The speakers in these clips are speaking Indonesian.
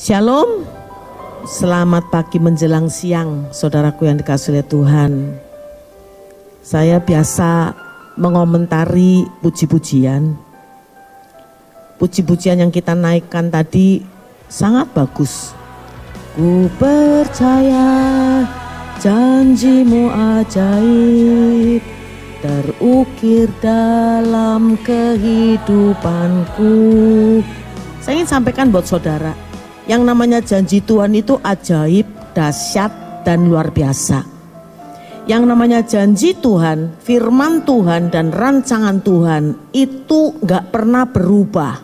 Shalom, selamat pagi menjelang siang, saudaraku yang dikasihi oleh Tuhan. Saya biasa mengomentari puji-pujian. Puji-pujian yang kita naikkan tadi sangat bagus. Ku percaya janjimu ajaib terukir dalam kehidupanku. Saya ingin sampaikan buat saudara, yang namanya janji Tuhan itu ajaib, dahsyat, dan luar biasa. Yang namanya janji Tuhan, firman Tuhan, dan rancangan Tuhan itu gak pernah berubah.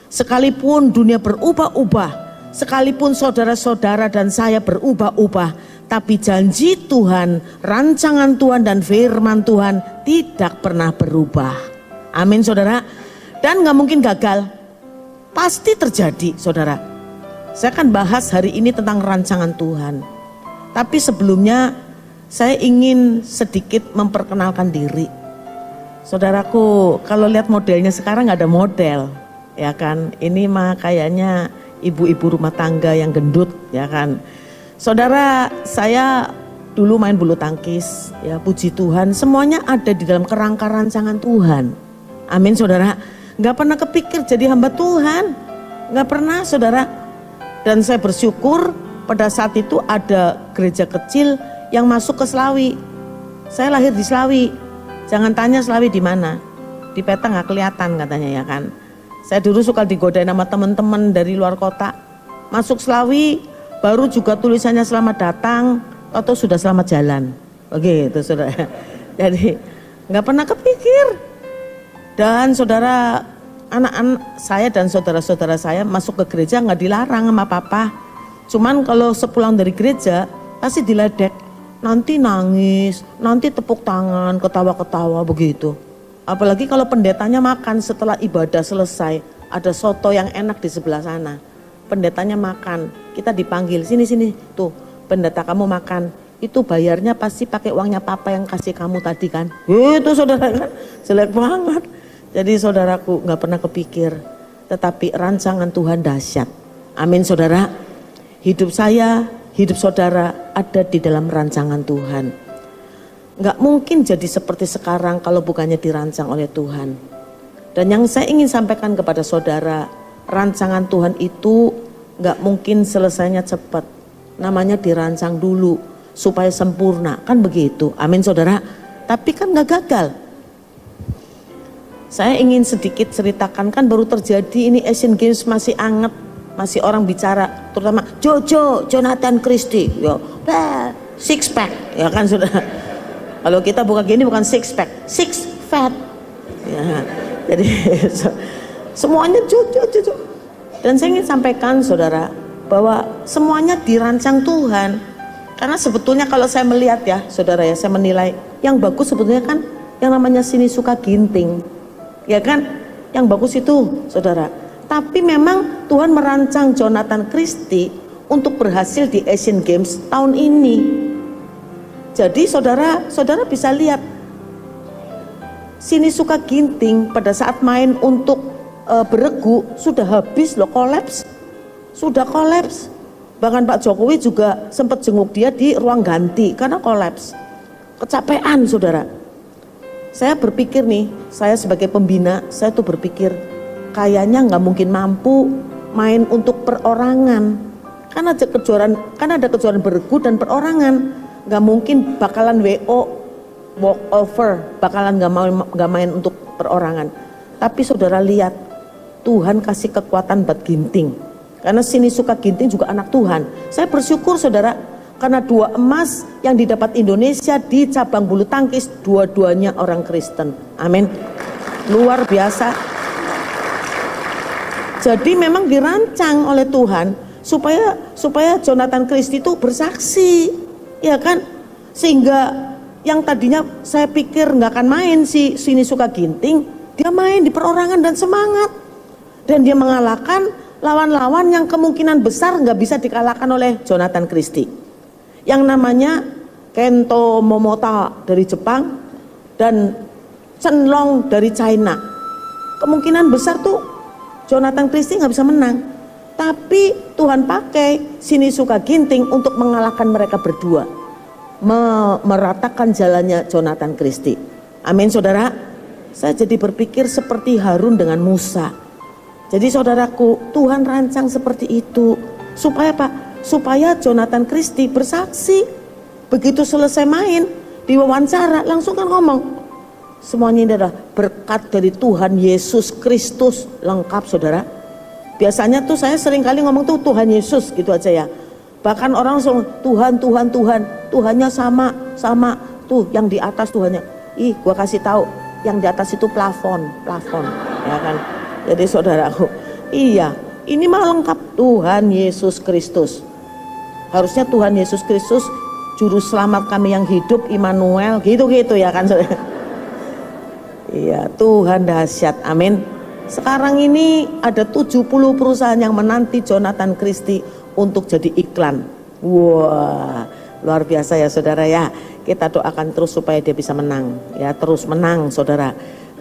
Sekalipun dunia berubah-ubah, sekalipun saudara-saudara dan saya berubah-ubah, tapi janji Tuhan, rancangan Tuhan, dan firman Tuhan tidak pernah berubah. Amin saudara. Dan gak mungkin gagal, pasti terjadi saudara. Saya akan bahas hari ini tentang rancangan Tuhan. Tapi sebelumnya saya ingin sedikit memperkenalkan diri. Saudaraku, kalau lihat modelnya sekarang nggak ada model, ya kan? Ini mah kayaknya ibu-ibu rumah tangga yang gendut, ya kan? Saudara, saya dulu main bulu tangkis, ya puji Tuhan, semuanya ada di dalam kerangka rancangan Tuhan. Amin saudara. Nggak pernah kepikir jadi hamba Tuhan, nggak pernah saudara. Dan saya bersyukur pada saat itu ada gereja kecil yang masuk ke Slawi. Saya lahir di Slawi. Jangan tanya Slawi di mana. Di peta nggak kelihatan katanya, ya kan. Saya dulu suka digodain sama teman-teman dari luar kota. Masuk Slawi, baru juga tulisannya selamat datang atau sudah selamat jalan. Begitu saudara. Jadi nggak pernah kepikir. Dan saudara, anak-anak saya dan saudara-saudara saya masuk ke gereja nggak dilarang sama papa. Cuman kalau sepulang dari gereja pasti diledek. Nanti nangis, nanti tepuk tangan, ketawa-ketawa begitu. Apalagi kalau pendetanya makan setelah ibadah selesai. Ada soto yang enak di sebelah sana. Pendetanya makan, kita dipanggil, sini-sini. Tuh, pendeta kamu makan. Itu bayarnya pasti pakai uangnya papa yang kasih kamu tadi kan. Itu saudara kan, jelek banget. Jadi saudaraku gak pernah kepikir, tetapi rancangan Tuhan dahsyat. Amin saudara. Hidup saya, hidup saudara ada di dalam rancangan Tuhan. Gak mungkin jadi seperti sekarang kalau bukannya dirancang oleh Tuhan. Dan yang saya ingin sampaikan kepada saudara, rancangan Tuhan itu gak mungkin selesainya cepat. Namanya dirancang dulu supaya sempurna, kan begitu. Amin saudara. Tapi kan gak gagal. Saya ingin sedikit ceritakan, kan baru terjadi ini Asian Games, masih anget, masih orang bicara, terutama Jonathan Christie, yo, six pack, ya kan sudah. Kalau kita buka gini bukan six pack, six fat, ya. Jadi semuanya Jojo. Dan saya ingin sampaikan saudara bahwa semuanya dirancang Tuhan. Karena sebetulnya kalau saya melihat ya saudara ya, saya menilai yang bagus sebetulnya kan yang namanya Sini Suka Ginting. Ya kan, yang bagus itu saudara. Tapi memang Tuhan merancang Jonathan Christie untuk berhasil di Asian Games tahun ini. Jadi saudara bisa lihat Sini Suka Ginting pada saat main untuk beregu sudah habis loh, kolaps. Sudah kolaps. Bahkan Pak Jokowi juga sempat jenguk dia di ruang ganti karena kolaps. Kecapean saudara. Saya berpikir nih, saya sebagai pembina, saya tuh berpikir kayaknya nggak mungkin mampu main untuk perorangan. Kan ada kejuaraan beregu dan perorangan, nggak mungkin bakalan WO walk over, bakalan nggak main untuk perorangan. Tapi saudara lihat, Tuhan kasih kekuatan buat Ginting. Karena Sini Suka Ginting juga anak Tuhan. Saya bersyukur saudara, karena 2 emas yang didapat Indonesia di cabang bulu tangkis, dua-duanya orang Kristen. Amin. Luar biasa. Jadi memang dirancang oleh Tuhan supaya Jonathan Christie itu bersaksi, ya kan? Sehingga yang tadinya saya pikir nggak akan main si Sini Suka Ginting, dia main di perorangan dan semangat. Dan dia mengalahkan lawan-lawan yang kemungkinan besar nggak bisa dikalahkan oleh Jonathan Christie. Yang namanya Kento Momota dari Jepang dan Chen Long dari China. Kemungkinan besar tuh Jonathan Christie nggak bisa menang. Tapi Tuhan pakai Sini Suka Ginting untuk mengalahkan mereka berdua, meratakan jalannya Jonathan Christie. Amin saudara. Saya jadi berpikir seperti Harun dengan Musa. Jadi saudaraku, Tuhan rancang seperti itu. Supaya apa? Supaya Jonathan Christie bersaksi. Begitu selesai main, diwawancara, langsung kan ngomong, semuanya ini adalah berkat dari Tuhan Yesus Kristus. Lengkap saudara. Biasanya tuh saya sering kali ngomong tuh Tuhan Yesus gitu aja ya. Bahkan orang langsung Tuhan, Tuhan, Tuhan. Tuhannya sama tuh yang di atas Tuhannya. Ih, gua kasih tahu, yang di atas itu plafon, ya kan. Jadi saudaraku, iya, ini mah lengkap Tuhan Yesus Kristus. Harusnya Tuhan Yesus Kristus juru selamat kami yang hidup, Immanuel, gitu-gitu ya kan saudara. Iya, Tuhan dahsyat, amin. Sekarang ini ada 70 perusahaan yang menanti Jonathan Christie untuk jadi iklan. Wah, luar biasa ya saudara ya. Kita doakan terus supaya dia bisa menang, ya, terus menang saudara.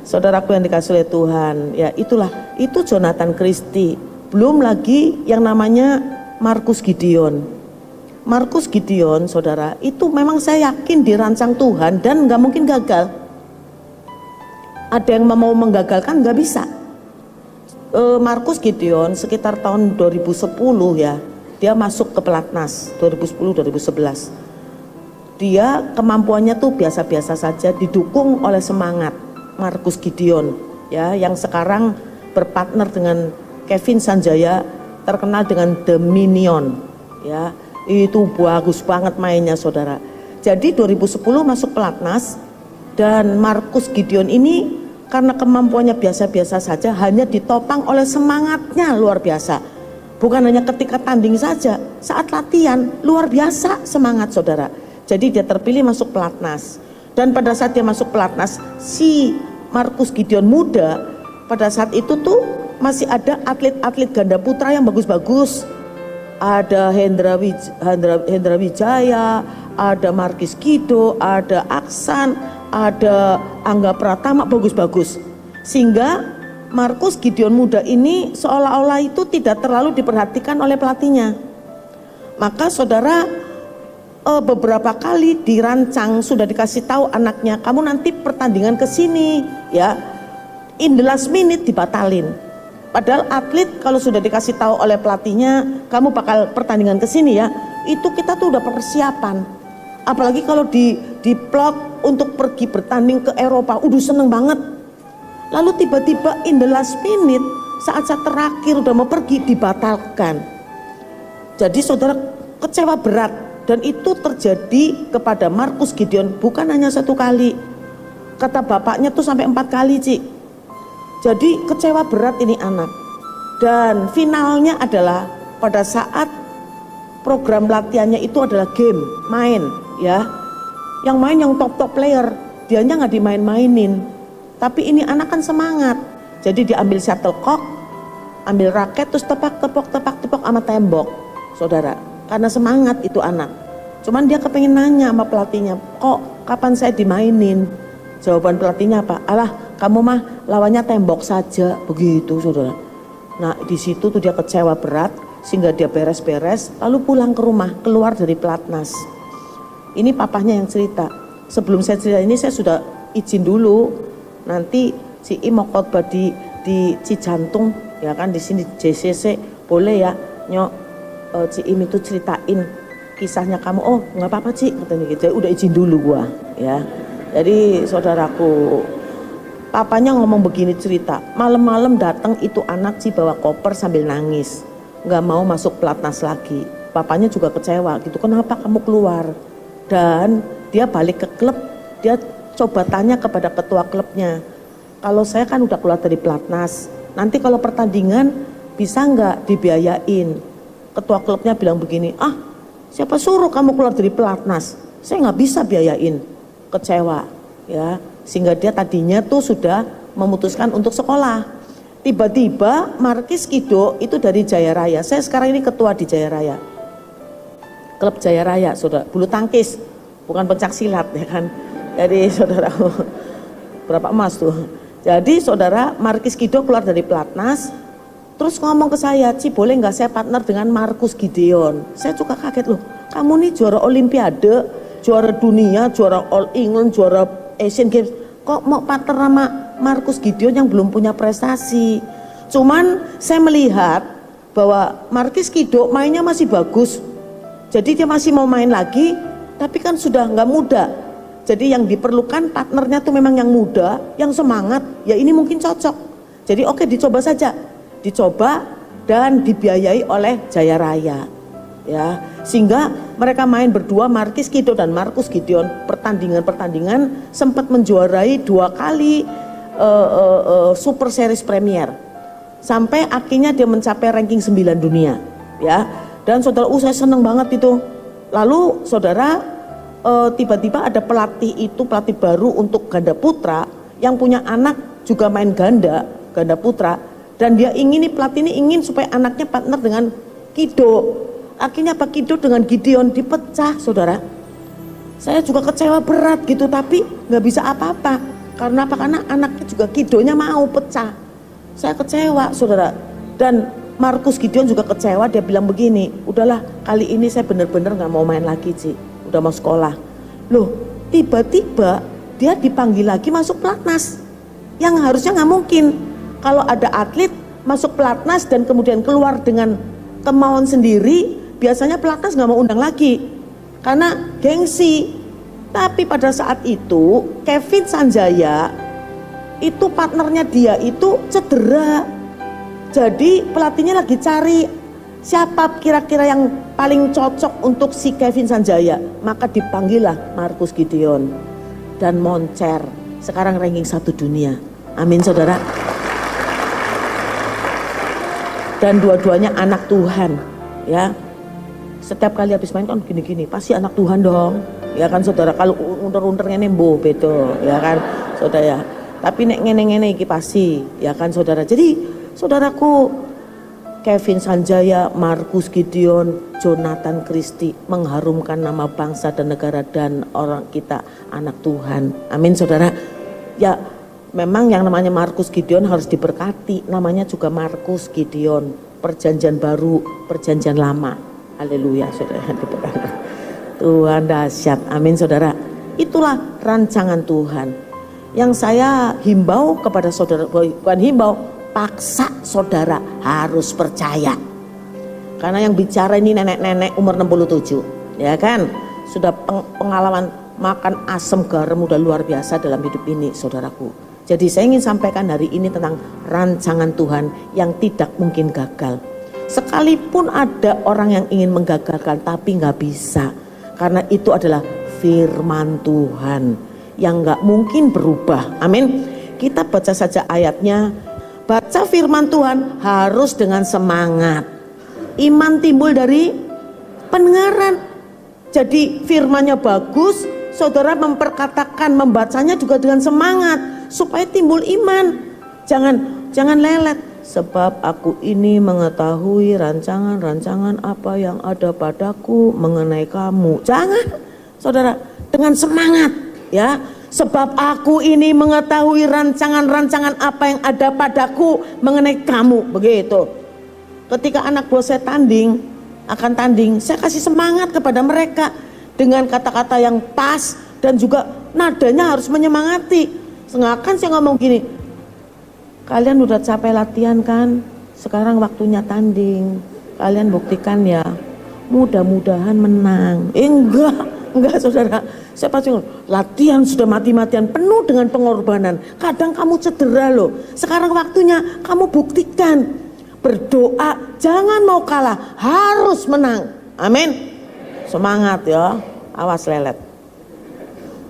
Saudaraku yang dikasih oleh Tuhan, ya itulah, itu Jonathan Christie. Belum lagi yang namanya Marcus Gideon. Marcus Gideon saudara, itu memang saya yakin dirancang Tuhan dan gak mungkin gagal. Ada yang mau menggagalkan, gak bisa. Marcus Gideon sekitar tahun 2010 ya, dia masuk ke pelatnas 2010-2011. Dia kemampuannya tuh biasa-biasa saja, didukung oleh semangat Marcus Gideon ya, yang sekarang berpartner dengan Kevin Sanjaya, terkenal dengan The Minion ya. Itu bagus banget mainnya saudara. Jadi 2010 masuk pelatnas, dan Marcus Gideon ini karena kemampuannya biasa-biasa saja, hanya ditopang oleh semangatnya luar biasa. Bukan hanya ketika tanding saja, saat latihan luar biasa semangat saudara. Jadi dia terpilih masuk pelatnas. Dan pada saat dia masuk pelatnas, si Marcus Gideon muda, pada saat itu tuh masih ada atlet-atlet ganda putra yang bagus-bagus. Ada Hendra Wijaya, ada Markis Kido, ada Aksan, ada Angga Pratama, bagus-bagus. Sehingga Marcus Gideon muda ini seolah-olah itu tidak terlalu diperhatikan oleh pelatihnya. Maka saudara, beberapa kali dirancang, sudah dikasih tahu anaknya, kamu nanti pertandingan ke sini ya, in the last minute dibatalin. Padahal atlet kalau sudah dikasih tahu oleh pelatihnya, kamu bakal pertandingan ke sini ya, itu kita tuh udah persiapan. Apalagi kalau diplot untuk pergi bertanding ke Eropa, udah seneng banget. Lalu tiba-tiba in the last minute, saat-saat terakhir udah mau pergi, dibatalkan. Jadi saudara kecewa berat. Dan itu terjadi kepada Marcus Gideon bukan hanya satu kali. Kata bapaknya tuh sampai 4 kali, Cik. Jadi kecewa berat ini anak. Dan finalnya adalah pada saat program latihannya itu adalah game, main ya. Yang main yang top player, dianya nggak dimain-mainin. Tapi ini anak kan semangat. Jadi dia ambil shuttlecock, ambil raket, terus tepok sama tembok, saudara. Karena semangat itu anak. Cuman dia kepengen nanya sama pelatihnya, kok kapan saya dimainin? Jawaban pelatihnya apa? Alah, kamu mah lawannya tembok saja, begitu saudara. Nah di situ tuh dia kecewa berat, sehingga dia beres-beres, lalu pulang ke rumah, keluar dari pelatnas. Ini papahnya yang cerita. Sebelum saya cerita ini saya sudah izin dulu. Nanti si I mau khotbah di Cijantung, ya kan, di sini JCC, boleh ya nyok, Ci Im itu ceritain kisahnya kamu. Oh nggak apa-apa Ci, katanya gitu. Udah izin dulu gua ya. Jadi saudaraku, papanya ngomong begini cerita, malam-malam datang itu anak Ci bawa koper sambil nangis, nggak mau masuk pelatnas lagi. Papanya juga kecewa gitu, kenapa kamu keluar? Dan dia balik ke klub, dia coba tanya kepada ketua klubnya, kalau saya kan udah keluar dari pelatnas, nanti kalau pertandingan bisa nggak dibiayain? Ketua klubnya bilang begini, ah siapa suruh kamu keluar dari pelatnas, saya nggak bisa biayain. Kecewa ya, sehingga dia tadinya tuh sudah memutuskan untuk sekolah. Tiba-tiba Markis Kido itu dari Jaya Raya, saya sekarang ini ketua di Jaya Raya, klub Jaya Raya, saudara, bulu tangkis, bukan pencak silat ya kan. Jadi saudara, berapa emas tuh. Jadi saudara, Markis Kido keluar dari pelatnas, Terus ngomong ke saya, Ci boleh nggak saya partner dengan Marcus Gideon? Saya juga kaget loh, kamu nih juara Olimpiade, juara dunia, juara All England, juara Asian Games, kok mau partner sama Marcus Gideon yang belum punya prestasi? Cuman saya melihat bahwa Marcus Gideon mainnya masih bagus, jadi dia masih mau main lagi, tapi kan sudah nggak muda. Jadi yang diperlukan partnernya tuh memang yang muda, yang semangat, ya ini mungkin cocok. Jadi oke, dicoba saja. Dicoba dan dibiayai oleh Jaya Raya, ya, sehingga mereka main berdua, Marcus Gideon dan Marcus Gideon, pertandingan sempat menjuarai 2 kali Super Series Premier, sampai akhirnya dia mencapai ranking 9 dunia, ya. Dan saudara, saya seneng banget itu. Lalu saudara, tiba-tiba ada pelatih baru untuk ganda putra yang punya anak juga main ganda putra. Dan dia pelatih ini ingin supaya anaknya partner dengan Kido. Akhirnya Pak Kido dengan Gideon dipecah, saudara. Saya juga kecewa berat gitu, tapi nggak bisa apa-apa. Karena apa? Karena anaknya juga Gidonya mau pecah. Saya kecewa, saudara. Dan Marcus Gideon juga kecewa, dia bilang begini, udahlah kali ini saya benar-benar nggak mau main lagi, Ci. Udah mau sekolah. Loh, tiba-tiba dia dipanggil lagi masuk pelatnas. Yang harusnya nggak mungkin. Kalau ada atlet masuk pelatnas dan kemudian keluar dengan kemauan sendiri, biasanya pelatnas nggak mau undang lagi karena gengsi. Tapi pada saat itu Kevin Sanjaya itu partnernya dia itu cedera, jadi pelatihnya lagi cari siapa kira-kira yang paling cocok untuk si Kevin Sanjaya. Maka dipanggillah Marcus Gideon dan moncer, sekarang ranking 1 dunia. Amin, saudara. Dan dua-duanya anak Tuhan, ya. Setiap kali habis main kan gini-gini, pasti anak Tuhan dong, ya kan saudara. Kalau unter-unter ngene mbuh beda, ya kan saudara ya. Tapi nek ngene-ngene iki pasti, ya kan saudara. Jadi saudaraku, Kevin Sanjaya, Marcus Gideon, Jonathan Christie mengharumkan nama bangsa dan negara dan orang kita anak Tuhan. Amin, saudara. Ya, memang yang namanya Marcus Gideon harus diberkati, namanya juga Marcus Gideon, perjanjian baru, perjanjian lama. Haleluya, saudara. Tuhan dahsyat, amin saudara. Itulah rancangan Tuhan. Yang saya himbau kepada saudara, bukan himbau, paksa saudara harus percaya. Karena yang bicara ini nenek-nenek umur 67, ya kan? Sudah pengalaman makan asam garam udah luar biasa dalam hidup ini, saudaraku. Jadi saya ingin sampaikan hari ini tentang rancangan Tuhan yang tidak mungkin gagal. Sekalipun ada orang yang ingin menggagalkan, tapi nggak bisa. Karena itu adalah firman Tuhan yang nggak mungkin berubah. Amin. Kita baca saja ayatnya. Baca firman Tuhan harus dengan semangat. Iman timbul dari pendengaran. Jadi firmannya bagus, saudara memperkatakan, membacanya juga dengan semangat supaya timbul iman. Jangan lelet. Sebab aku ini mengetahui rancangan-rancangan apa yang ada padaku mengenai kamu. Jangan, saudara, dengan semangat, ya. Sebab aku ini mengetahui rancangan-rancangan apa yang ada padaku mengenai kamu. Begitu. Ketika anak buah saya akan tanding, saya kasih semangat kepada mereka dengan kata-kata yang pas dan juga nadanya harus menyemangati. Sengakan saya ngomong gini, kalian udah capek latihan kan? Sekarang waktunya tanding. Kalian buktikan ya, mudah-mudahan menang. Enggak saudara. Saya pasti latihan sudah mati-matian, penuh dengan pengorbanan. Kadang kamu cedera loh. Sekarang waktunya kamu buktikan. Berdoa, jangan mau kalah, harus menang. Amin. Semangat ya, awas lelet.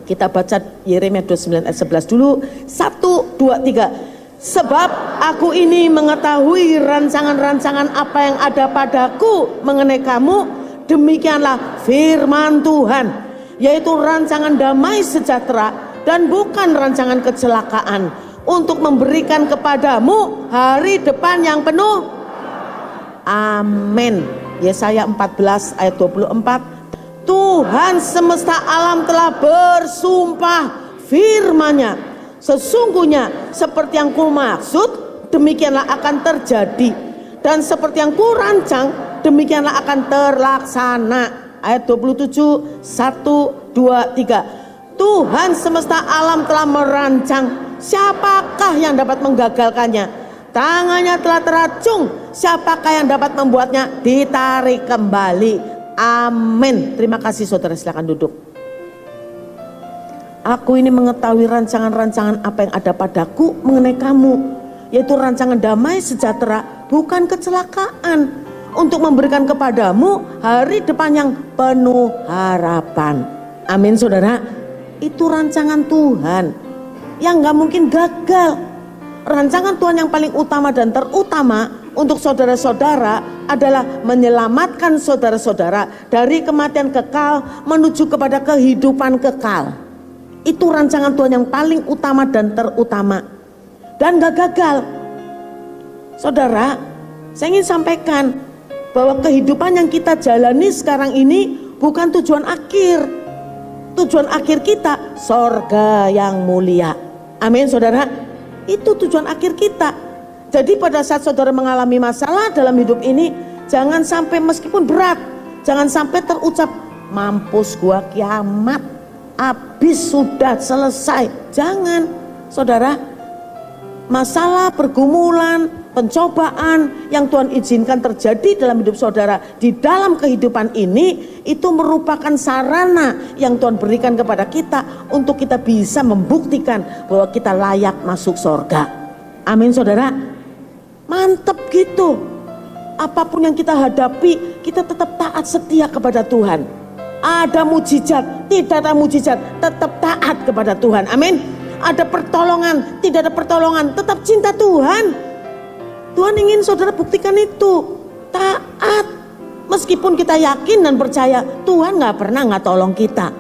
Kita baca Yeremia 29 ayat 11 dulu. 1, 2, 3. Sebab aku ini mengetahui rancangan-rancangan apa yang ada padaku mengenai kamu. Demikianlah firman Tuhan, yaitu rancangan damai sejahtera dan bukan rancangan kecelakaan, untuk memberikan kepadamu hari depan yang penuh. Amin. Yesaya 14 ayat 24. Tuhan semesta alam telah bersumpah firman-Nya, sesungguhnya seperti yang kumaksud demikianlah akan terjadi. Dan seperti yang kurancang, demikianlah akan terlaksana. Ayat 27, 1, 2, 3. Tuhan semesta alam telah merancang, siapakah yang dapat menggagalkannya? Tangannya telah teracung, siapakah yang dapat membuatnya ditarik kembali? Amin. Terima kasih saudara, silakan duduk. Aku ini mengetahui rancangan-rancangan apa yang ada padaku mengenai kamu, yaitu rancangan damai sejahtera, bukan kecelakaan, untuk memberikan kepadamu hari depan yang penuh harapan. Amin saudara. Itu rancangan Tuhan yang gak mungkin gagal. Rancangan Tuhan yang paling utama dan terutama untuk saudara-saudara adalah menyelamatkan saudara-saudara dari kematian kekal menuju kepada kehidupan kekal. Itu rancangan Tuhan yang paling utama dan terutama, dan gak gagal. Saudara, saya ingin sampaikan bahwa kehidupan yang kita jalani sekarang ini bukan tujuan akhir. Tujuan akhir kita sorga yang mulia. Amin saudara. Itu tujuan akhir kita. Jadi pada saat saudara mengalami masalah dalam hidup ini, jangan sampai meskipun berat, jangan sampai terucap mampus gua kiamat, habis sudah selesai. Jangan saudara. Masalah, pergumulan, pencobaan yang Tuhan izinkan terjadi dalam hidup saudara di dalam kehidupan ini, itu merupakan sarana yang Tuhan berikan kepada kita untuk kita bisa membuktikan bahwa kita layak masuk surga. Amin saudara. Mantep gitu. Apapun yang kita hadapi, kita tetap taat setia kepada Tuhan. Ada mujizat, tidak ada mujizat, tetap taat kepada Tuhan. Amin. Ada pertolongan, tidak ada pertolongan, tetap cinta Tuhan. Tuhan ingin saudara buktikan itu. Taat. Meskipun kita yakin dan percaya Tuhan gak pernah gak tolong kita.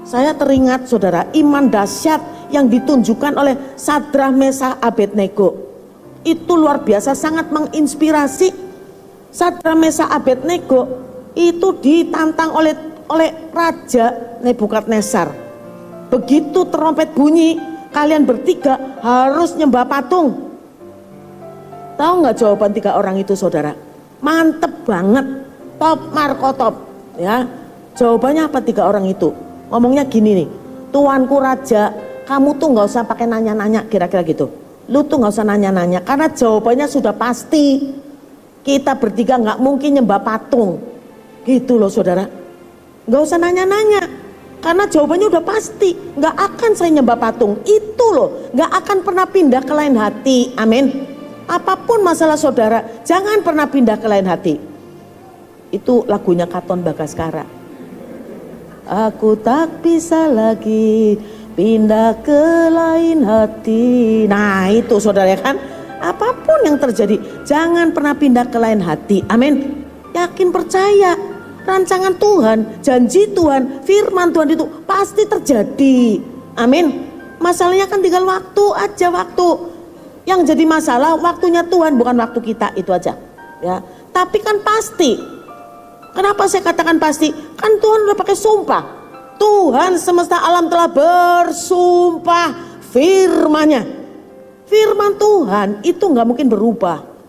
Saya teringat saudara, iman dahsyat yang ditunjukkan oleh Sadrah, Mesah, Abednego. Itu luar biasa, sangat menginspirasi. Sadrah, Mesah, Abednego itu ditantang oleh Raja Nebukadnezar. Begitu trompet bunyi, kalian bertiga harus nyembah patung. Tahu nggak jawaban tiga orang itu saudara? Mantep banget, top marko top. Ya, jawabannya apa tiga orang itu? Ngomongnya gini nih, tuanku raja, kamu tuh nggak usah pakai nanya-nanya, kira-kira gitu. Lu tuh nggak usah nanya-nanya, karena jawabannya sudah pasti. Kita bertiga nggak mungkin nyembah patung, gitu loh saudara. Nggak usah nanya-nanya. Karena jawabannya udah pasti, nggak akan saya nyembah patung. Itu loh, nggak akan pernah pindah ke lain hati. Amin. Apapun masalah saudara, jangan pernah pindah ke lain hati. Itu lagunya Katon Bagaskara. Aku tak bisa lagi pindah ke lain hati. Nah itu saudara ya kan. Apapun yang terjadi, jangan pernah pindah ke lain hati. Amin. Yakin percaya. Rancangan Tuhan, janji Tuhan, firman Tuhan itu pasti terjadi. Amin. Masalahnya kan tinggal waktu aja, waktu. Yang jadi masalah waktunya Tuhan, bukan waktu kita, itu aja. Ya. Tapi kan pasti. Kenapa saya katakan pasti? Kan Tuhan udah pakai sumpah. Tuhan semesta alam telah bersumpah firman-Nya. Firman Tuhan itu nggak mungkin berubah.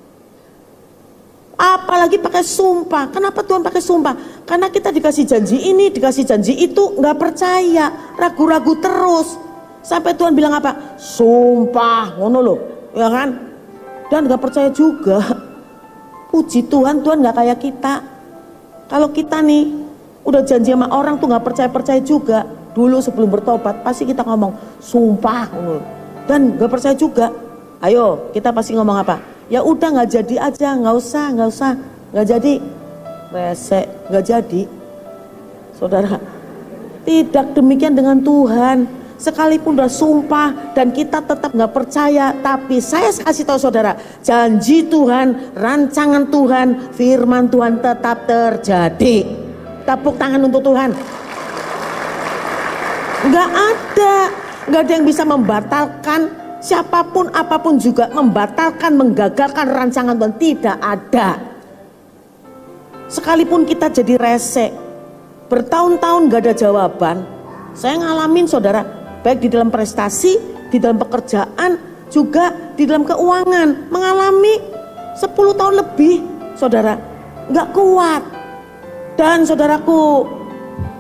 Apalagi pakai sumpah. Kenapa Tuhan pakai sumpah? Karena kita dikasih janji ini, dikasih janji itu, nggak percaya, ragu-ragu terus. Sampai Tuhan bilang apa? Sumpah, ngono loh, ya kan? Dan nggak percaya juga. Puji Tuhan, Tuhan nggak kayak kita. Kalau kita nih udah janji sama orang tuh nggak percaya juga. Dulu sebelum bertobat pasti kita ngomong sumpah, dan nggak percaya juga. Ayo, kita pasti ngomong apa? Ya udah nggak jadi aja, nggak usah, nggak jadi, resek, nggak jadi. Saudara, tidak demikian dengan Tuhan. Sekalipun udah sumpah dan kita tetap nggak percaya, tapi saya kasih tahu saudara, janji Tuhan, rancangan Tuhan, firman Tuhan tetap terjadi. Tepuk tangan untuk Tuhan. Nggak ada yang bisa membatalkan. Siapapun apapun juga membatalkan, menggagalkan rancangan Tuhan, tidak ada. Sekalipun kita jadi resek, bertahun-tahun gak ada jawaban. Saya ngalamin saudara, baik di dalam prestasi, di dalam pekerjaan, juga di dalam keuangan, mengalami 10 tahun lebih, saudara, nggak kuat. Dan saudaraku,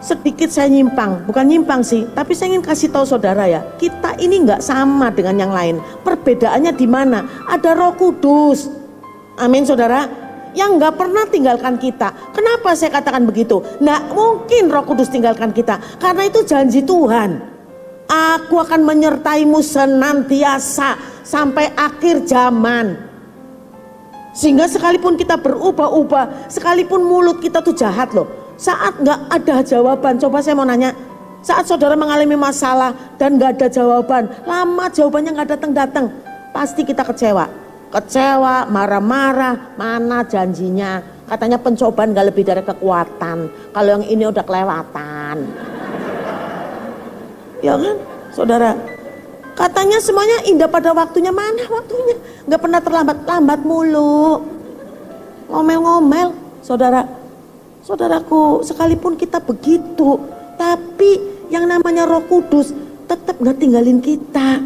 sedikit saya nyimpang, bukan nyimpang sih, tapi saya ingin kasih tahu saudara ya, kita ini nggak sama dengan yang lain. Perbedaannya di mana? Ada Roh Kudus. Amin saudara, yang nggak pernah tinggalkan kita. Kenapa saya katakan begitu? Nggak mungkin Roh Kudus tinggalkan kita, karena itu janji Tuhan. Aku akan menyertaimu senantiasa sampai akhir zaman. Sehingga sekalipun kita berubah-ubah, sekalipun mulut kita tuh jahat loh, saat nggak ada jawaban, coba saya mau nanya, saat saudara mengalami masalah dan nggak ada jawaban, lama jawabannya nggak datang-datang, pasti kita kecewa, marah-marah, mana janjinya, katanya pencobaan nggak lebih dari kekuatan, kalau yang ini udah kelewatan, ya kan, saudara? Katanya semuanya indah pada waktunya, mana waktunya? Nggak pernah terlambat, lambat mulu, ngomel-ngomel, saudara. Saudaraku, sekalipun kita begitu, tapi yang namanya Roh Kudus tetap nggak tinggalin kita.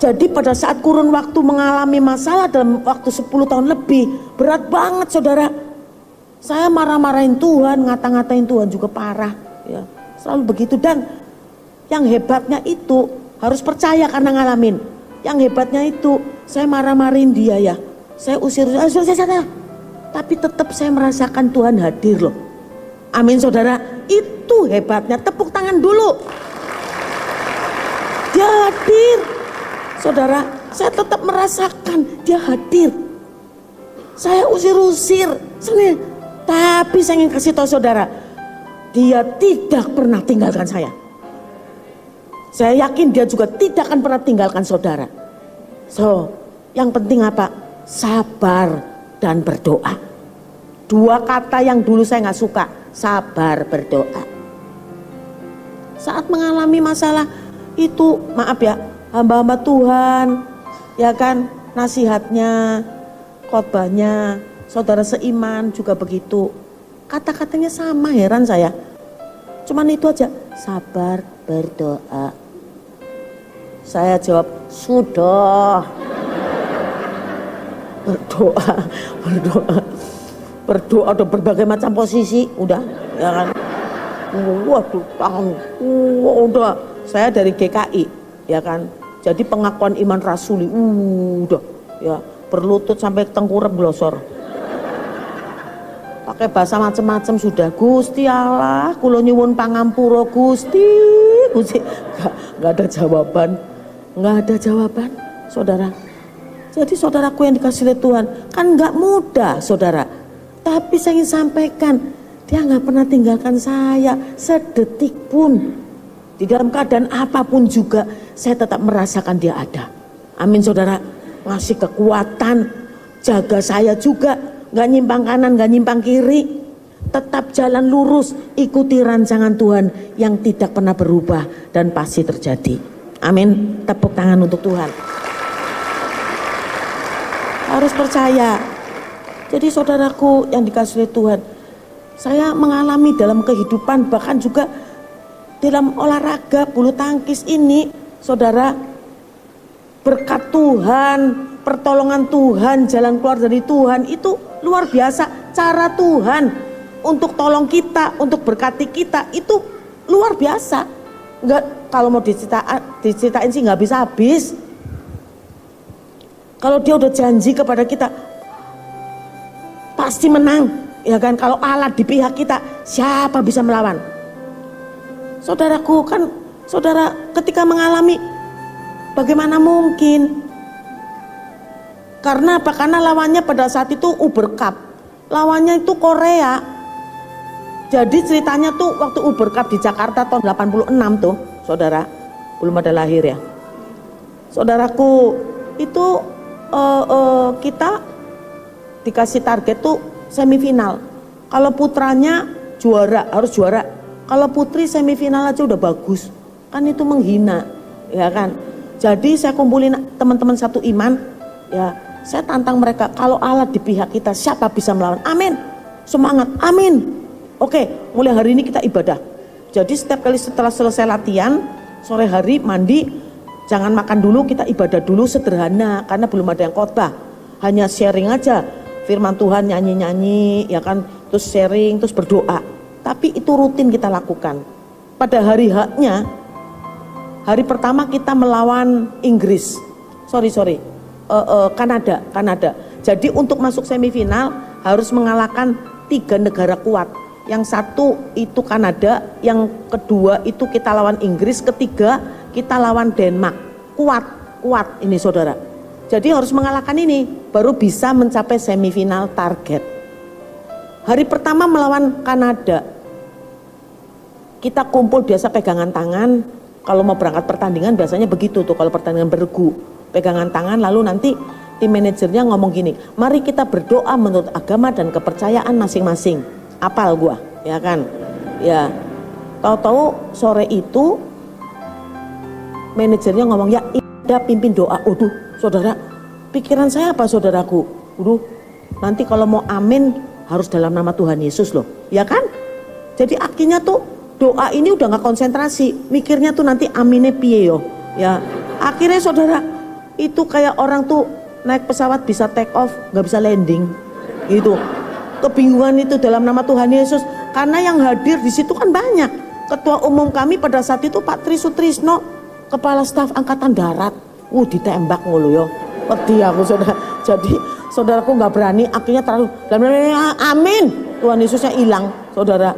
Jadi pada saat kurun waktu mengalami masalah dalam waktu 10 tahun lebih, berat banget saudara. Saya marah-marahin Tuhan, ngata-ngatain Tuhan juga parah, ya, selalu begitu. Dan yang hebatnya itu harus percaya karena ngalamin. Yang hebatnya itu saya marah-marahin dia ya, saya usir, tapi tetap saya merasakan Tuhan hadir loh. Amin saudara, itu hebatnya. Tepuk tangan dulu. Dia hadir. Saudara, saya tetap merasakan dia hadir. Saya usir-usir, tapi saya ingin kasih tahu saudara, dia tidak pernah tinggalkan saya. Saya yakin dia juga tidak akan pernah tinggalkan saudara. So, yang penting apa? Sabar dan berdoa. Dua kata yang dulu saya nggak suka, sabar, berdoa. Saat mengalami masalah itu, maaf ya, hamba-hamba Tuhan, ya kan, nasihatnya, khotbahnya, saudara seiman juga begitu. Kata-katanya sama, heran saya. Cuman itu aja, sabar, berdoa. Saya jawab, sudah. Berdoa ada berbagai macam posisi, udah, ya kan. Waduh, tangan, udah. Saya dari GKI, ya kan. Jadi pengakuan iman rasuli, udah, ya, berlutut sampai tengkurap glosor. Pakai bahasa macam-macam sudah. Gusti Allah, kula nyuwun pangampura Gusti. Nggak ada jawaban. Nggak ada jawaban, saudara. Jadi saudaraku yang dikasih oleh Tuhan, kan nggak mudah, saudara. Tapi saya ingin sampaikan, dia nggak pernah tinggalkan saya sedetik pun. Di dalam keadaan apapun juga, saya tetap merasakan dia ada. Amin, saudara. Ngasih kekuatan, jaga saya juga, nggak nyimpang kanan, nggak nyimpang kiri. Tetap jalan lurus, ikuti rancangan Tuhan yang tidak pernah berubah dan pasti terjadi. Amin, tepuk tangan untuk Tuhan. Harus percaya. Jadi saudaraku yang dikasih oleh Tuhan, saya mengalami dalam kehidupan, bahkan juga dalam olahraga bulu tangkis ini, saudara, berkat Tuhan, pertolongan Tuhan, jalan keluar dari Tuhan, itu luar biasa. Cara Tuhan untuk tolong kita, untuk berkati kita, itu luar biasa. Enggak, kalau mau diceritain sih nggak bisa habis. Kalau dia udah janji kepada kita, pasti menang, ya kan? Kalau Allah di pihak kita, siapa bisa melawan? Saudaraku, kan saudara ketika mengalami, bagaimana mungkin? Karena apa? Karena lawannya pada saat itu Uber Cup, lawannya itu Korea. Jadi ceritanya tuh waktu Uber Cup di Jakarta tahun 86 tuh, saudara, belum ada lahir ya. Saudaraku, itu kita dikasih target tuh semifinal. Kalau putranya juara, harus juara. Kalau putri semifinal aja udah bagus. Kan itu menghina, ya kan. Jadi saya kumpulin teman-teman satu iman, ya, saya tantang mereka, kalau Allah di pihak kita, siapa bisa melawan? Amin. Semangat, amin. Oke, mulai hari ini kita ibadah. Jadi setiap kali setelah selesai latihan, sore hari mandi, jangan makan dulu, kita ibadah dulu sederhana, karena belum ada yang khotbah. hanya sharing aja firman Tuhan, nyanyi-nyanyi, ya kan, terus sharing, terus berdoa. Tapi itu rutin kita lakukan. Pada hari H-nya, hari pertama kita melawan Inggris, Kanada. Jadi untuk masuk semifinal harus mengalahkan 3 negara kuat. Yang satu itu Kanada, yang kedua itu kita lawan Inggris, ketiga kita lawan Denmark. Kuat ini saudara. Jadi harus mengalahkan ini baru bisa mencapai semifinal target. Hari pertama melawan Kanada, kita kumpul biasa pegangan tangan. Kalau mau berangkat pertandingan biasanya begitu tuh, kalau pertandingan bergu, pegangan tangan, lalu nanti tim manajernya ngomong gini, mari kita berdoa menurut agama dan kepercayaan masing-masing. Apal gua, ya kan? Ya, tahu-tahu sore itu manajernya ngomong, ya Ida pimpin doa. Waduh, saudara, pikiran saya apa saudaraku? Waduh, nanti kalau mau amin harus dalam nama Tuhan Yesus loh, ya kan? Jadi akhirnya tuh doa ini udah nggak konsentrasi, mikirnya tuh nanti aminnya piye yo, ya. Akhirnya saudara, itu kayak orang tuh naik pesawat bisa take off, nggak bisa landing, gitu. Kebingungan itu dalam nama Tuhan Yesus, karena yang hadir di situ kan banyak. Ketua umum kami pada saat itu Pak Tri Sutrisno, Kepala Staf Angkatan Darat, ditembak mulu yo, pedih aku saudara. Jadi saudaraku nggak berani, akhirnya terlalu amin, Tuhan Yesusnya hilang saudara.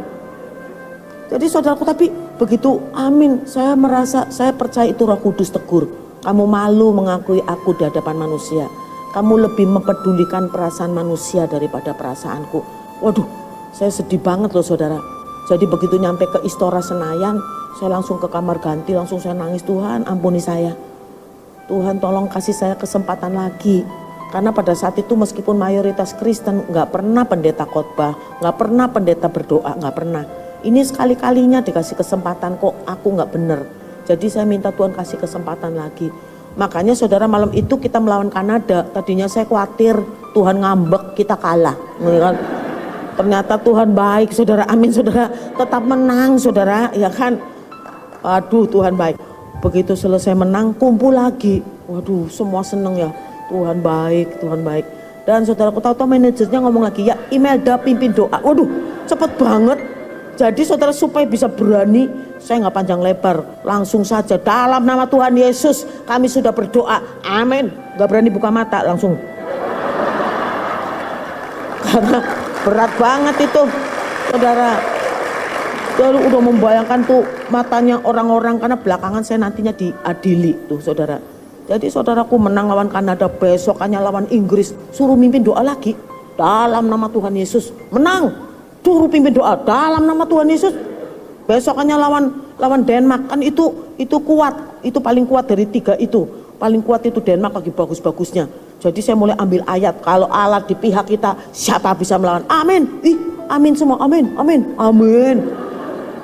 Jadi saudaraku, tapi begitu amin, saya merasa, saya percaya itu Roh Kudus tegur, kamu malu mengakui aku di hadapan manusia. Kamu lebih mempedulikan perasaan manusia daripada perasaanku. Waduh, saya sedih banget loh saudara. Jadi begitu nyampe ke Istora Senayan, saya langsung ke kamar ganti, langsung saya nangis, Tuhan ampuni saya. Tuhan tolong kasih saya kesempatan lagi. Karena pada saat itu meskipun mayoritas Kristen, gak pernah pendeta khotbah, gak pernah pendeta berdoa, gak pernah. Ini sekali-kalinya dikasih kesempatan, kok aku gak bener. Jadi saya minta Tuhan kasih kesempatan lagi. Makanya saudara, malam itu kita melawan Kanada. Tadinya saya khawatir Tuhan ngambek, kita kalah. Ternyata Tuhan baik saudara, amin saudara. Tetap menang saudara, ya kan. Aduh, Tuhan baik. Begitu selesai menang, kumpul lagi. Waduh, semua seneng ya. Tuhan baik, Tuhan baik. Dan saudaraku tahu-tahu manajernya ngomong lagi, ya Imelda pimpin doa. Waduh, cepet banget. Jadi saudara, supaya bisa berani, saya nggak panjang lebar, langsung saja dalam nama Tuhan Yesus kami sudah berdoa, amin. Nggak berani buka mata, langsung. Karena berat banget itu saudara. Lalu udah membayangkan tuh matanya orang-orang, karena belakangan saya nantinya diadili tuh saudara. Jadi saudaraku menang lawan Kanada, besokannya lawan Inggris, suruh mimpin doa lagi dalam nama Tuhan Yesus, menang. Suruh pimpin doa dalam nama Tuhan Yesus. Besokannya lawan Denmark, kan itu kuat, itu paling kuat dari 3 itu. Paling kuat itu Denmark, lagi bagus-bagusnya. Jadi saya mulai ambil ayat, kalau Allah di pihak kita, siapa bisa melawan? Amin. Amin semua, amin, amin, amin.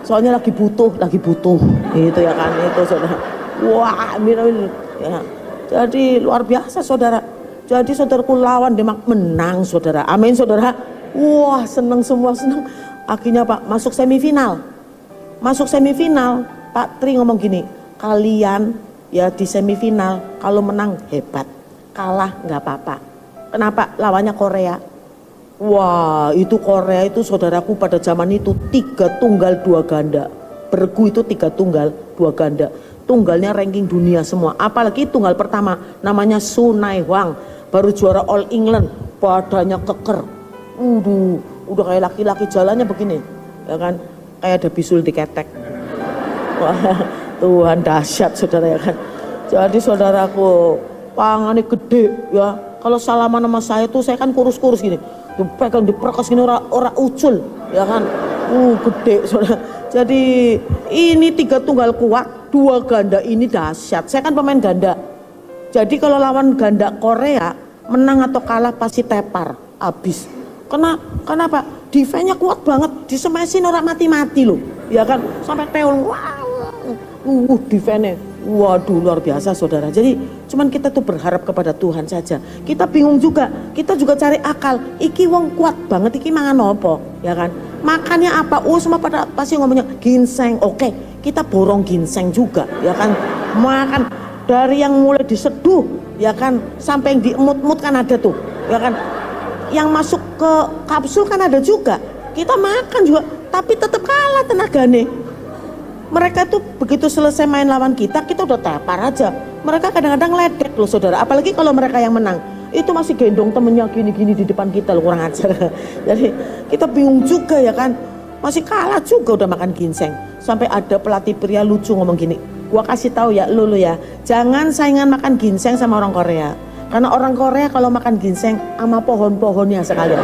Soalnya lagi butuh. Itu ya kan, itu saudara. Wah, amin, amin. Ya. Jadi luar biasa saudara. Jadi saudaraku lawan Denmark, menang saudara. Amin saudara. Wah, seneng semua, seneng. Akhirnya Pak masuk semifinal. Pak Tri ngomong gini, kalian ya di semifinal kalau menang hebat, kalah nggak apa-apa. Kenapa? Lawannya Korea. Wah, itu Korea itu saudaraku pada zaman itu 3 tunggal 2 ganda. Bergu itu 3 tunggal 2 ganda. Tunggalnya ranking dunia semua. Apalagi tunggal pertama namanya Su Nai Hwang, baru juara All England, badannya keker. Udah kayak laki-laki jalannya begini, ya kan, kayak ada bisul diketek. Wah, Tuhan dahsyat saudara, ya kan. Jadi saudaraku, pangannya gede ya. Kalau salaman sama saya tuh, saya kan kurus-kurus gini, dipegang diperkos gini, ora ucul, ya kan. Gede saudara. Jadi ini 3 tunggal kuat, 2 ganda ini dahsyat. Saya kan pemain ganda. Jadi kalau lawan ganda Korea, menang atau kalah pasti tepar, habis. Kenapa? Defense-nya kuat banget, disemesin orang mati-mati loh, ya kan, sampai teul. Defense-nya, waduh luar biasa saudara. Jadi cuman kita tuh berharap kepada Tuhan saja. Kita bingung juga, kita juga cari akal. Iki wong kuat banget, iki mangan apa, ya kan? Makannya apa? Semua pasti ngomongnya ginseng. Oke, kita borong ginseng juga, ya kan? Makan Dari yang mulai diseduh, ya kan, sampai yang diemut-emut kan ada tuh, ya kan. Yang masuk ke kapsul kan ada juga. Kita makan juga, tapi tetap kalah tenaganya. Mereka tuh begitu selesai main lawan kita udah tepar aja. Mereka kadang-kadang ledek loh saudara, apalagi kalau mereka yang menang. Itu masih gendong temennya gini-gini di depan kita loh, kurang ajar. Jadi kita bingung juga ya kan, masih kalah juga udah makan ginseng. Sampai ada pelatih pria lucu ngomong gini, gua kasih tahu ya lu ya, jangan saingan makan ginseng sama orang Korea. Karena orang Korea kalau makan ginseng sama pohon-pohonnya sekalian.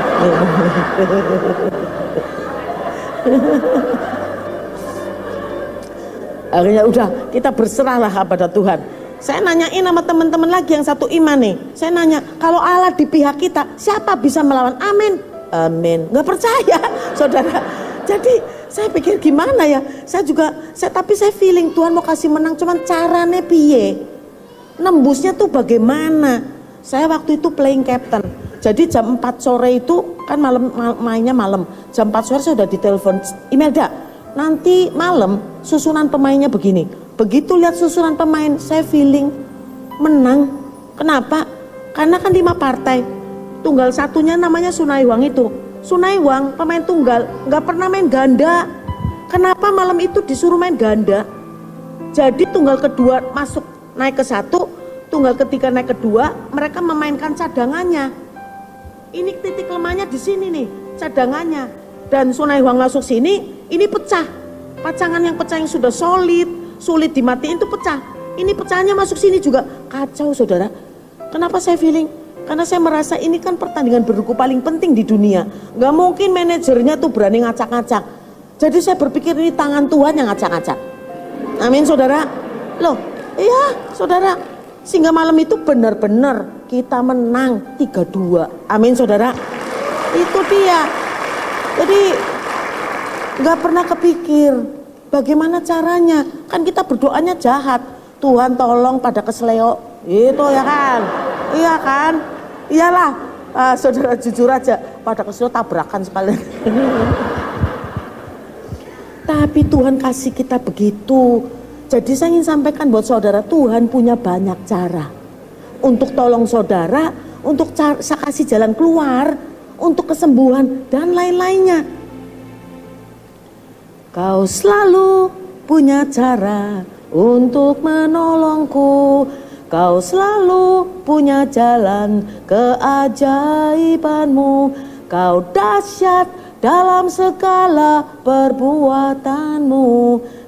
Akhirnya udah kita berserahlah kepada Tuhan. Saya nanyain sama teman-teman lagi yang satu iman nih. Saya nanya, kalau Allah di pihak kita, siapa bisa melawan? Amin. Amin. Nggak percaya, saudara. Jadi saya pikir gimana ya? Tapi saya feeling Tuhan mau kasih menang, cuman caranya piye? Nembusnya tuh bagaimana? Saya waktu itu playing captain. Jadi jam 4 sore itu kan mainnya malam. Jam 4 sore saya udah ditelepon, Imelda, nanti malam susunan pemainnya begini. Begitu lihat susunan pemain, saya feeling menang. Kenapa? Karena kan 5 partai. Tunggal satunya namanya Sunaiwang itu. Sunaiwang pemain tunggal, nggak pernah main ganda. Kenapa malam itu disuruh main ganda? Jadi tunggal kedua masuk naik ke 1, tunggal ketiga naik ke 2, mereka memainkan cadangannya. Ini titik lemahnya di sini nih, cadangannya. Dan Sunaiwang masuk sini, ini pecah. Pacangan yang pecah yang sudah sulit dimatiin itu pecah. Ini pecahannya masuk sini juga, kacau saudara. Kenapa saya feeling? Karena saya merasa ini kan pertandingan bergu paling penting di dunia. Gak mungkin manajernya tuh berani ngacak-ngacak. Jadi saya berpikir ini tangan Tuhan yang ngacak-ngacak. Amin saudara. Loh, iya saudara. Sehingga malam itu benar-benar kita menang 3-2. Amin saudara. Itu dia. Jadi gak pernah kepikir bagaimana caranya. Kan kita berdoanya jahat. Tuhan tolong pada kesleo. Itu ya kan. Iya kan. Iyalah, saudara jujur aja, pada kesleo tabrakan sekali. Tapi Tuhan kasih kita begitu. Jadi saya ingin sampaikan buat saudara, Tuhan punya banyak cara untuk tolong saudara, untuk kasih jalan keluar, untuk kesembuhan dan lain-lainnya. Kau selalu punya cara untuk menolongku. Kau selalu punya jalan keajaibanmu. Kau dahsyat dalam segala perbuatanmu.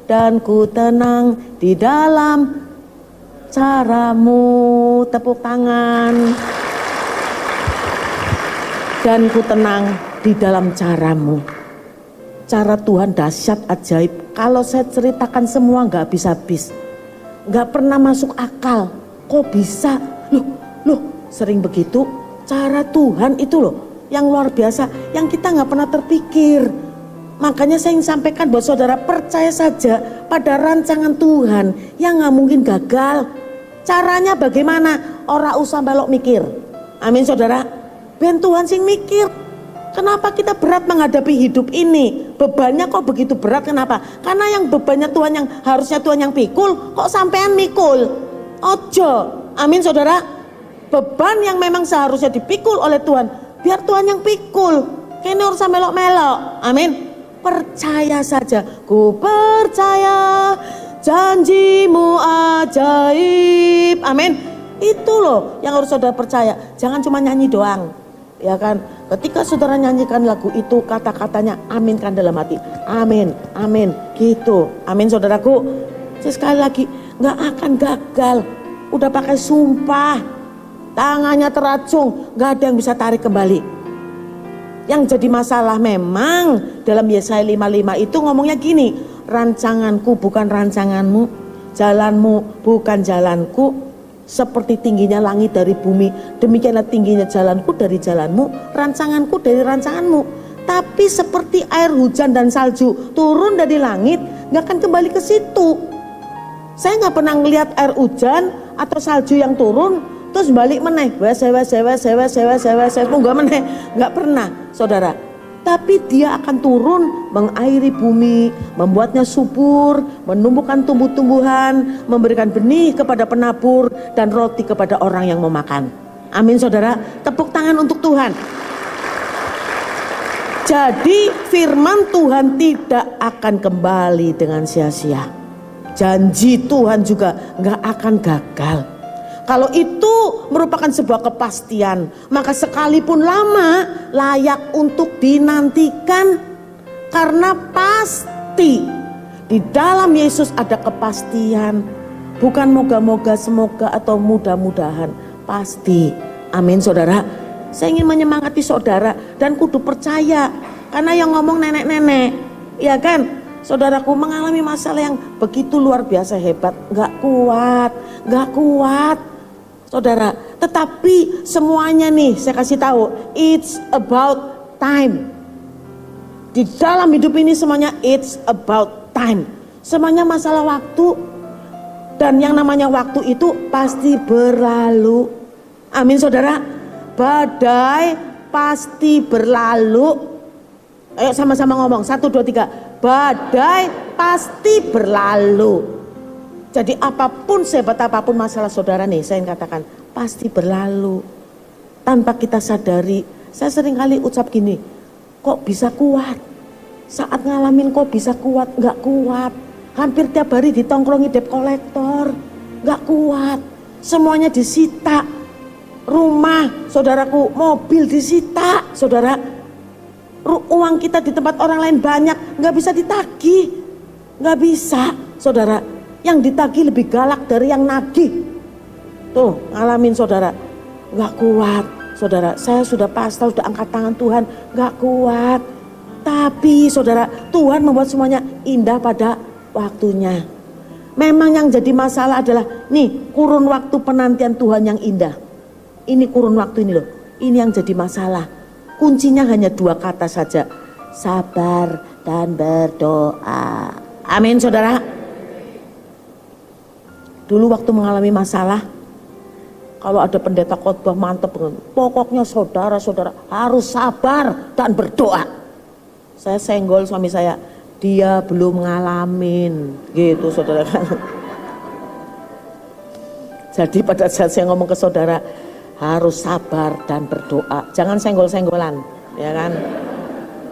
Dan ku tenang di dalam caramu. Tepuk tangan. Dan ku tenang di dalam caramu. Cara Tuhan dahsyat ajaib. Kalau saya ceritakan semua gak habis-habis. Gak pernah masuk akal. Kok bisa? Loh, sering begitu. Cara Tuhan itu loh, yang luar biasa, yang kita gak pernah terpikir. Makanya saya ingin sampaikan buat saudara, percaya saja pada rancangan Tuhan yang gak mungkin gagal. Caranya bagaimana? Ora usah belok mikir. Amin saudara. Ben Tuhan sing mikir. Kenapa kita berat menghadapi hidup ini? Bebannya kok begitu berat, kenapa? Karena yang bebannya Tuhan, yang harusnya Tuhan yang pikul, kok sampean mikul? Ojo, amin saudara. Beban yang memang seharusnya dipikul oleh Tuhan, biar Tuhan yang pikul. Kene ora usah melok-melok, amin. Percaya saja, ku percaya janjimu ajaib, amin. Itu loh yang harus saudara percaya. Jangan cuma nyanyi doang, ya kan. Ketika saudara nyanyikan lagu itu, kata-katanya aminkan dalam hati. Amin, amin, gitu. Amin saudaraku. Sekali lagi, gak akan gagal. Udah pakai sumpah, tangannya teracung, gak ada yang bisa tarik kembali. Yang jadi masalah memang dalam Yesaya 55 itu ngomongnya gini, rancanganku bukan rancanganmu, jalanmu bukan jalanku, seperti tingginya langit dari bumi, demikianlah tingginya jalanku dari jalanmu, rancanganku dari rancanganmu. Tapi seperti air hujan dan salju turun dari langit, gak akan kembali ke situ. Saya nggak pernah ngelihat air hujan atau salju yang turun terus balik meneh, nggak meneh, nggak pernah, saudara. Tapi dia akan turun mengairi bumi, membuatnya subur, menumbuhkan tumbuh-tumbuhan, memberikan benih kepada penabur dan roti kepada orang yang mau makan. Amin saudara, tepuk tangan untuk Tuhan. Jadi firman Tuhan tidak akan kembali dengan sia-sia. Janji Tuhan juga gak akan gagal. Kalau itu merupakan sebuah kepastian, maka sekalipun lama layak untuk dinantikan. Karena pasti di dalam Yesus ada kepastian. Bukan moga-moga, semoga atau mudah-mudahan. Pasti. Amin saudara. Saya ingin menyemangati saudara dan kudu percaya. Karena yang ngomong nenek-nenek, ya kan? Saudaraku mengalami masalah yang begitu luar biasa hebat. Gak kuat. Saudara, tetapi semuanya nih saya kasih tahu, it's about time. Di dalam hidup ini semuanya it's about time. Semuanya masalah waktu. Dan yang namanya waktu itu pasti berlalu. Amin saudara. Badai pasti berlalu. Ayo sama-sama ngomong, 1, 2, 3. Badai pasti berlalu. Jadi apapun, sehebat apapun masalah saudara nih, saya katakan pasti berlalu. Tanpa kita sadari, saya sering kali ucap gini, kok bisa kuat? Saat ngalamin kok bisa kuat? Gak kuat. Hampir tiap hari ditongkrongi debt collector. Gak kuat. Semuanya disita. Rumah, saudaraku, mobil disita, saudara. Uang kita di tempat orang lain banyak, gak bisa ditagih. Gak bisa, saudara. Yang ditagih lebih galak dari yang nagih. Tuh ngalamin saudara, gak kuat saudara. Saya sudah pasrah, sudah angkat tangan Tuhan, gak kuat. Tapi saudara, Tuhan membuat semuanya indah pada waktunya. Memang yang jadi masalah adalah nih kurun waktu penantian Tuhan yang indah. Ini kurun waktu ini loh, ini yang jadi masalah. Kuncinya hanya 2 kata saja, sabar dan berdoa. Amin saudara. Dulu waktu mengalami masalah, kalau ada pendeta khotbah mantep banget, pokoknya saudara-saudara harus sabar dan berdoa. Saya senggol suami saya, dia belum ngalamin, gitu saudara. Jadi pada saat saya ngomong ke saudara, harus sabar dan berdoa, jangan senggol-senggolan, ya kan?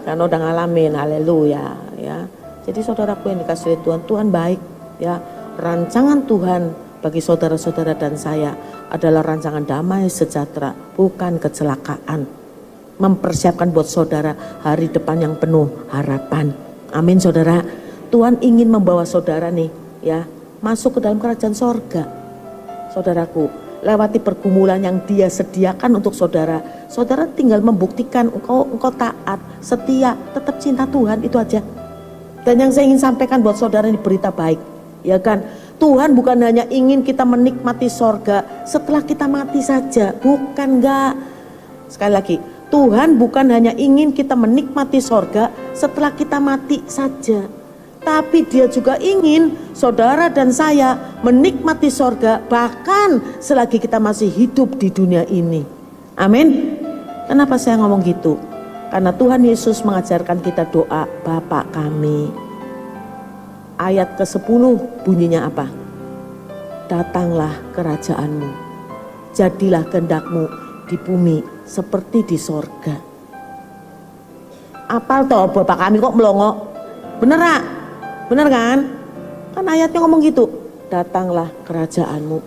Karena udah ngalamin, haleluya, ya. Jadi saudaraku yang dikasihi Tuhan, Tuhan baik, ya. Rancangan Tuhan bagi saudara-saudara dan saya adalah rancangan damai sejahtera, bukan kecelakaan. Mempersiapkan buat saudara hari depan yang penuh harapan. Amin saudara. Tuhan ingin membawa saudara nih ya masuk ke dalam kerajaan sorga. Saudaraku, lewati pergumulan yang Dia sediakan untuk saudara. Saudara tinggal membuktikan engkau taat, setia, tetap cinta Tuhan, itu aja. Dan yang saya ingin sampaikan buat saudara ini berita baik. Ya kan, Tuhan bukan hanya ingin kita menikmati sorga setelah kita mati saja, bukan, enggak. Sekali lagi, Tuhan bukan hanya ingin kita menikmati sorga setelah kita mati saja, tapi Dia juga ingin saudara dan saya menikmati sorga bahkan selagi kita masih hidup di dunia ini. Amin. Kenapa saya ngomong gitu? Karena Tuhan Yesus mengajarkan kita doa Bapa kami. Ayat ke-10 bunyinya apa? Datanglah kerajaanmu, jadilah kehendak-Mu di bumi seperti di sorga. Apal toh Bapak kami kok melongo? Bener gak? Bener kan? Kan ayatnya ngomong gitu. Datanglah kerajaanmu,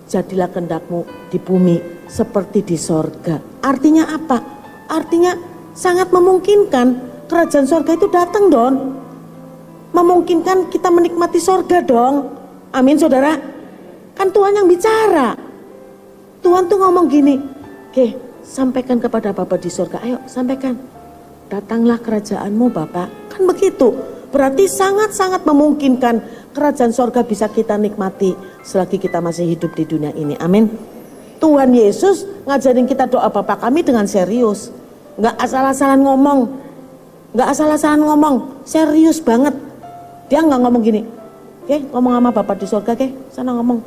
jadilah kehendak-Mu di bumi seperti di sorga. Artinya apa? Artinya sangat memungkinkan kerajaan sorga itu datang dong. Memungkinkan kita menikmati sorga dong. Amin saudara. Kan Tuhan yang bicara. Tuhan tuh ngomong gini, oke, sampaikan kepada Bapa di sorga. Ayo sampaikan, datanglah kerajaanmu Bapa. Kan begitu. Berarti sangat-sangat memungkinkan kerajaan sorga bisa kita nikmati selagi kita masih hidup di dunia ini. Amin. Tuhan Yesus ngajarin kita doa Bapa kami dengan serius. Gak asal-asalan ngomong. Gak asal-asalan ngomong. Serius banget. Dia nggak ngomong gini, ngomong sama Bapa di sorga, sana ngomong,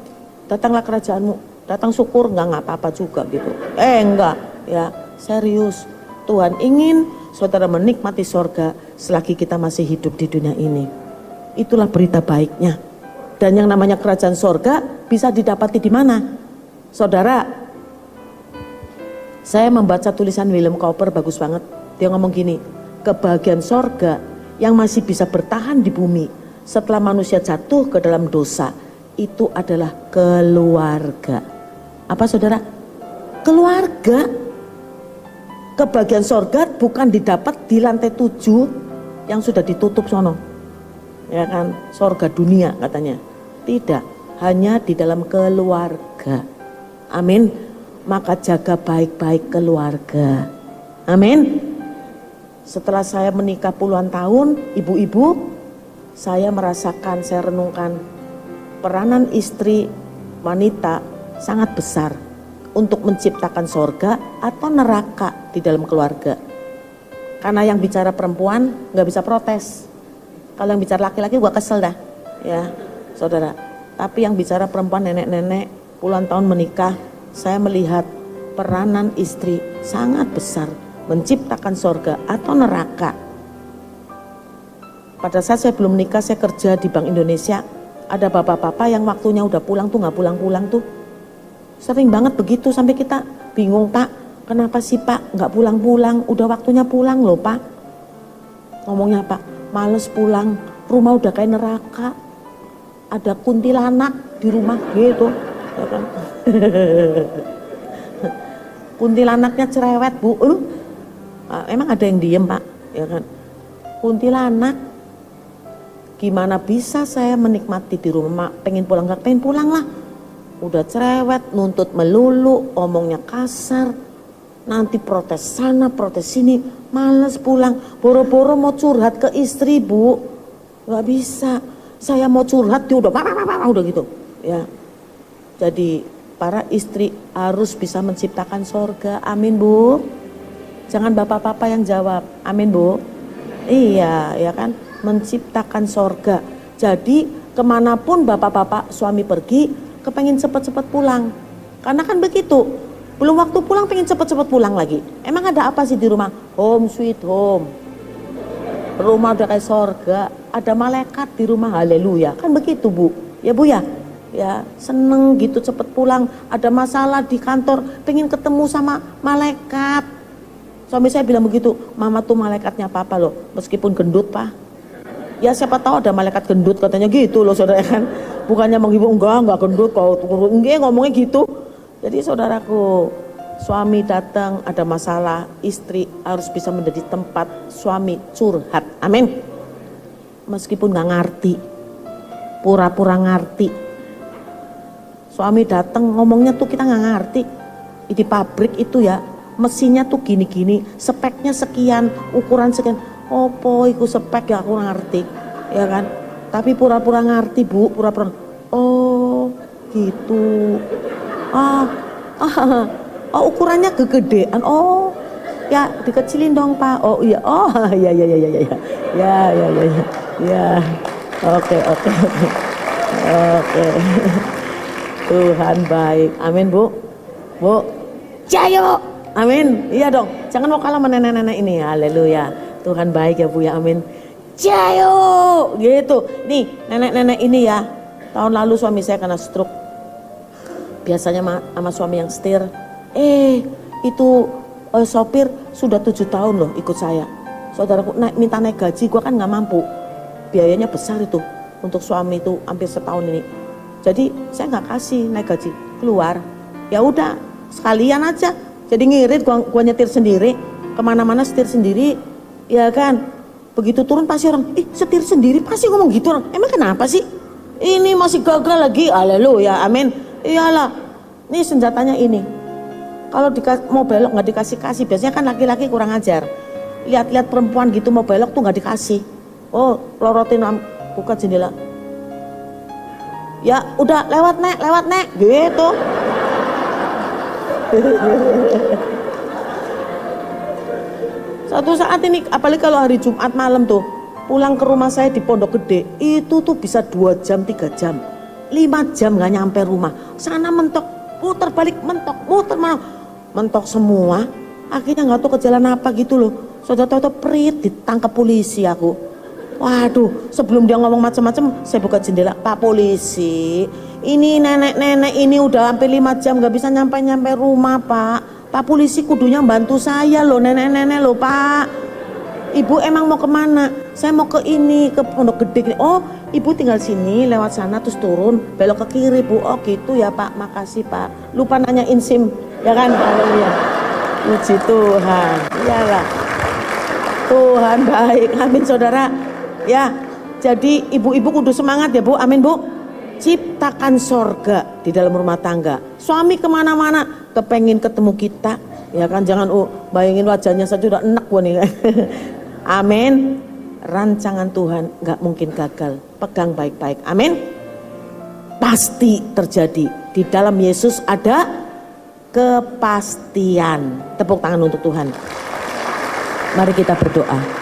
datanglah kerajaanmu, datang syukur, nggak apa-apa juga gitu. Enggak, ya serius. Tuhan ingin saudara menikmati sorga selagi kita masih hidup di dunia ini. Itulah berita baiknya. Dan yang namanya kerajaan sorga bisa didapati di mana? Saudara, saya membaca tulisan William Cowper, bagus banget. Dia ngomong gini, kebahagiaan sorga yang masih bisa bertahan di bumi setelah manusia jatuh ke dalam dosa, itu adalah keluarga. Apa saudara? Keluarga. Kebahagiaan sorga bukan didapat di lantai 7 yang sudah ditutup sono, ya kan, sorga dunia katanya. Tidak, hanya di dalam keluarga. Amin. Maka jaga baik-baik keluarga. Amin. Setelah saya menikah puluhan tahun, ibu-ibu, saya merasakan, saya renungkan peranan istri wanita sangat besar untuk menciptakan sorga atau neraka di dalam keluarga. Karena yang bicara perempuan nggak bisa protes. Kalau yang bicara laki-laki gua kesel dah, ya saudara. Tapi yang bicara perempuan, nenek-nenek puluhan tahun menikah, saya melihat peranan istri sangat besar menciptakan sorga atau neraka. Pada saat saya belum menikah, saya kerja di Bank Indonesia. Ada bapak-bapak yang waktunya udah pulang tuh nggak pulang-pulang tuh. Sering banget begitu sampai kita bingung, Pak, kenapa sih Pak nggak pulang-pulang? Udah waktunya pulang loh Pak. Ngomongnya Pak, males pulang, rumah udah kayak neraka. Ada kuntilanak di rumah gitu. Ya kan? Kuntilanaknya cerewet Bu. Emang ada yang diem Pak? Ya kan? Kuntilanak. Gimana bisa saya menikmati di rumah? Pengen pulang nggak pengen pulang lah. Udah cerewet, nuntut melulu, omongnya kasar, nanti protes sana, protes sini, males pulang, boro-boro mau curhat ke istri Bu, nggak bisa, saya mau curhat dia udah gitu, ya. Jadi para istri harus bisa menciptakan sorga, amin Bu. Jangan bapak-bapak yang jawab, amin Bu. Iya, ya kan, menciptakan sorga. Jadi kemanapun bapak-bapak suami pergi, kepengen cepet-cepet pulang, karena kan begitu, belum waktu pulang pengen cepet-cepet pulang lagi. Emang ada apa sih di rumah? Home sweet home, rumah udah kayak sorga, ada malaikat di rumah, haleluya, kan begitu Bu, ya Bu ya, ya seneng gitu cepet pulang. Ada masalah di kantor, pengen ketemu sama malaikat. Suami saya bilang begitu, mama tuh malaikatnya papa loh, meskipun gendut Pak. Ya siapa tahu ada malaikat gendut katanya gitu loh saudara kan. Bukannya menghibur, enggak gendut kok, enggak ngomongnya gitu. Jadi saudaraku, suami datang ada masalah, istri harus bisa menjadi tempat suami curhat, amin. Meskipun gak ngerti, pura-pura ngerti. Suami datang ngomongnya tuh kita gak ngerti. Di pabrik itu ya, mesinnya tuh gini-gini, speknya sekian, ukuran sekian. Opo iku spek ya aku ngerti, ya kan? Tapi pura-pura ngerti Bu, pura-pura. Oh gitu. Oh ukurannya kegedean. Oh ya dikecilin dong Pak. Oh iya. Oh ya ya ya ya ya ya ya ya ya ya. Oke. Tuhan baik. Amin Bu. Bu. Jayo. Amin. Iya dong. Jangan mau kalah sama nenek-nenek ini. Haleluya. Tuhan baik ya Bu ya, amin. Jayo gitu. Nih nenek-nenek ini ya, tahun lalu suami saya kena stroke. Biasanya sama suami yang setir. Itu sopir sudah 7 tahun loh ikut saya. Saudaraku minta naik gaji, gua kan gak mampu. Biayanya besar itu untuk suami itu hampir setahun ini. Jadi saya gak kasih naik gaji, keluar. Ya udah sekalian aja. Jadi ngirit gua nyetir sendiri, kemana-mana setir sendiri. Ya kan, begitu turun pasti orang, setir sendiri pasti ngomong gitu orang. Emang kenapa sih? Ini masih gagal lagi, haleluya, amin. Iyalah, nih senjatanya ini. Kalau mau belok nggak dikasih, biasanya kan laki-laki kurang ajar. Lihat-lihat perempuan gitu mau belok tuh nggak dikasih. Oh, lorotin buka jendela. Ya udah lewat nek, gitu. Satu saat ini, apalagi kalau hari Jumat malam tuh, pulang ke rumah saya di Pondok Gede, itu tuh bisa 2 jam, 3 jam, 5 jam gak nyampe rumah. Sana mentok, muter balik, mentok semua. Akhirnya gak tahu ke jalan apa gitu loh. Toto prit ditangkap polisi aku. Waduh, sebelum dia ngomong macam-macam, saya buka jendela. Pak polisi, ini nenek-nenek ini udah hampir 5 jam nggak bisa nyampe rumah, Pak. Pak polisi kudunya bantu saya loh, nenek-nenek loh, Pak. Ibu emang mau kemana? Saya mau ke ini, ke Pondok Gede. Oh, ibu tinggal sini, lewat sana terus turun, belok ke kiri, Bu. Oh gitu ya, Pak. Makasih, Pak. Lupa nanyain SIM, ya kan? Haleluya. Puji Tuhan. Iyalah. Tuhan baik. Amin, saudara. Ya, jadi ibu-ibu kudu semangat ya, Bu. Amin, Bu. Ciptakan sorga di dalam rumah tangga. Suami kemana-mana kepengin ketemu kita, ya kan? Jangan bayangin wajahnya saja udah enak gua nih. Amin. Rancangan Tuhan nggak mungkin gagal. Pegang baik-baik. Amin. Pasti terjadi. Di dalam Yesus ada kepastian. Tepuk tangan untuk Tuhan. Mari kita berdoa.